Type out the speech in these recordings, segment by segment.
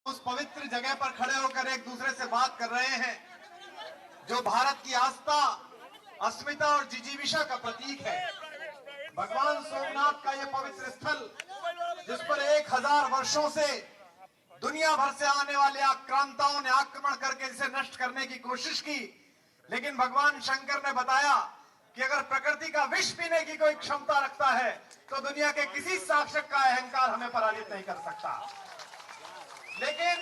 उस पवित्र जगह पर खड़े होकर एक दूसरे से बात कर रहे हैं जो भारत की आस्था, अस्मिता और जिजीविषा का प्रतीक है। भगवान सोमनाथ का यह पवित्र स्थल, जिस पर 1000 वर्षों से दुनिया भर से आने वाले आक्रांताओं ने आक्रमण करके इसे नष्ट करने की कोशिश की, लेकिन भगवान शंकर ने बताया कि अगर प्रकृति का विष पीने की कोई क्षमता रखता है तो दुनिया के किसी शासक का अहंकार हमें पराजित नहीं कर सकता। लेकिन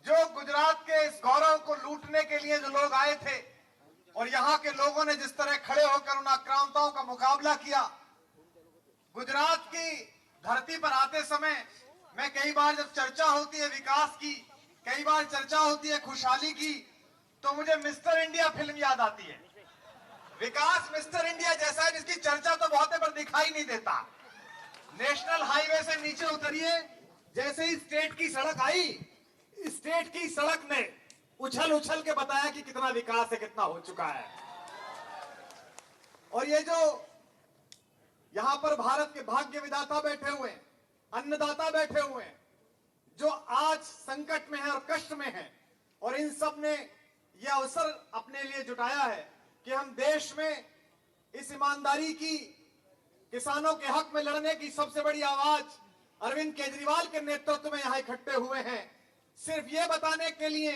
जो गुजरात के इस गौरव को लूटने के लिए जो लोग आए थे और यहाँ के लोगों ने जिस तरह खड़े होकर उन आक्रांताओं का मुकाबला किया, गुजरात की धरती पर आते समय मैं कई बार जब चर्चा होती है विकास की, कई बार चर्चा होती है खुशहाली की, तो मुझे मिस्टर इंडिया फिल्म याद आती है। विकास मिस्टर इंडिया जैसा है जिसकी चर्चा तो बहुत पर दिखाई नहीं देता। नेशनल हाईवे से नीचे उतरिए, जैसे ही स्टेट की सड़क आई, स्टेट की सड़क ने उछल उछल के बताया कि कितना विकास है, कितना हो चुका है। और ये जो यहां पर भारत के भाग्य विधाता बैठे हुए हैं, अन्नदाता बैठे हुए हैं, जो आज संकट में है और कष्ट में है, और इन सब ने यह अवसर अपने लिए जुटाया है कि हम देश में इस ईमानदारी की, किसानों के हक में लड़ने की सबसे बड़ी आवाज अरविंद केजरीवाल के नेतृत्व में यहां इकट्ठे हुए हैं, सिर्फ ये बताने के लिए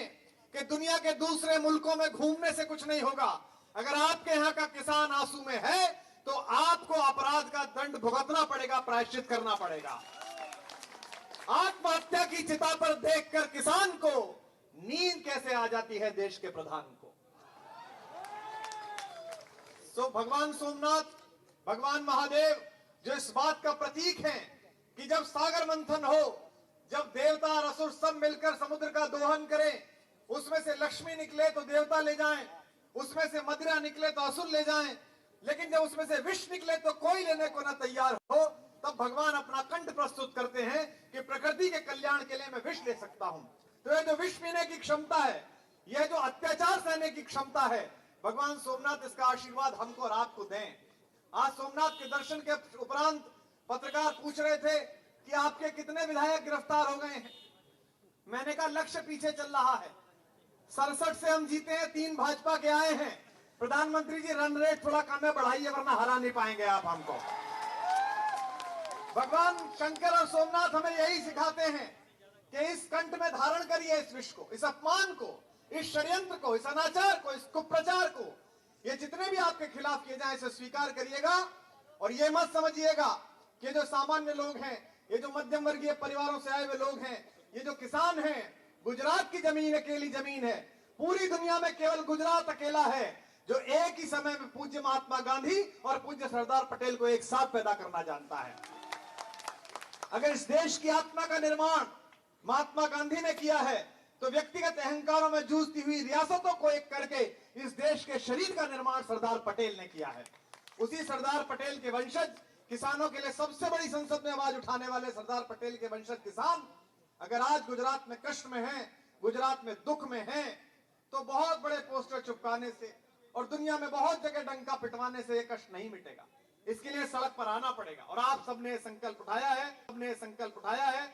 कि दुनिया के दूसरे मुल्कों में घूमने से कुछ नहीं होगा। अगर आपके यहाँ का किसान आंसू में है तो आपको अपराध का दंड भुगतना पड़ेगा, प्रायश्चित करना पड़ेगा। आत्महत्या की चिता पर देखकर किसान को नींद कैसे आ जाती है देश के प्रधान को। सो भगवान सोमनाथ, भगवान महादेव जो इस बात का प्रतीक है कि जब सागर मंथन हो, जब देवता और असुर सब मिलकर समुद्र का दोहन करें, उसमें से लक्ष्मी निकले तो देवता ले जाएं, उसमें से मदिरा निकले तो असुर ले जाएं, लेकिन जब उसमें से विष निकले तो कोई लेने को न तैयार हो, तब भगवान अपना कंठ प्रस्तुत करते हैं कि प्रकृति के कल्याण के लिए मैं विष ले सकता हूं। तो ये जो विष पीने की क्षमता है, यह जो अत्याचार सहने की क्षमता है, भगवान सोमनाथ इसका आशीर्वाद हमको और आपको दें। आज सोमनाथ के दर्शन के उपरांत पत्रकार पूछ रहे थे कि आपके कितने विधायक गिरफ्तार हो गए हैं। मैंने कहा लक्ष्य पीछे चल रहा है, 67 से हम जीते हैं, 3 भाजपा के आए हैं। प्रधानमंत्री जी रन रेट थोड़ा कम है, बढ़ाइए वरना हरा नहीं पाएंगे आप हमको। भगवान शंकर और सोमनाथ हमें यही सिखाते हैं कि इस कंठ में धारण करिए इस विष को, इस अपमान को, इस षड्यंत्र को, इस अनाचार को, इस कुप्रचार को। ये जितने भी आपके खिलाफ किए जाए इसे स्वीकार करिएगा और ये मत समझिएगा कि जो सामान्य लोग हैं, ये जो मध्यम वर्गीय परिवारों से आए हुए लोग हैं, ये जो किसान हैं, गुजरात की जमीन अकेली जमीन है। पूरी दुनिया में केवल गुजरात अकेला है जो एक ही समय में पूज्य महात्मा गांधी और पूज्य सरदार पटेल को एक साथ पैदा करना जानता है। अगर इस देश की आत्मा का निर्माण महात्मा गांधी ने किया है तो व्यक्तिगत अहंकारों में जूझती हुई रियासतों को एक करके इस देश के शरीर का निर्माण सरदार पटेल ने किया है। उसी सरदार पटेल के वंशज, किसानों के लिए सबसे बड़ी संसद में आवाज उठाने वाले सरदार पटेल के वंशज किसान अगर आज गुजरात में कष्ट में हैं, गुजरात में दुख में हैं, तो बहुत बड़े पोस्टर चिपकाने से और दुनिया में बहुत जगह डंका पिटवाने से ये कष्ट नहीं मिटेगा। इसके लिए सड़क पर आना पड़ेगा और आप सबने संकल्प उठाया है, सबने संकल्प उठाया है।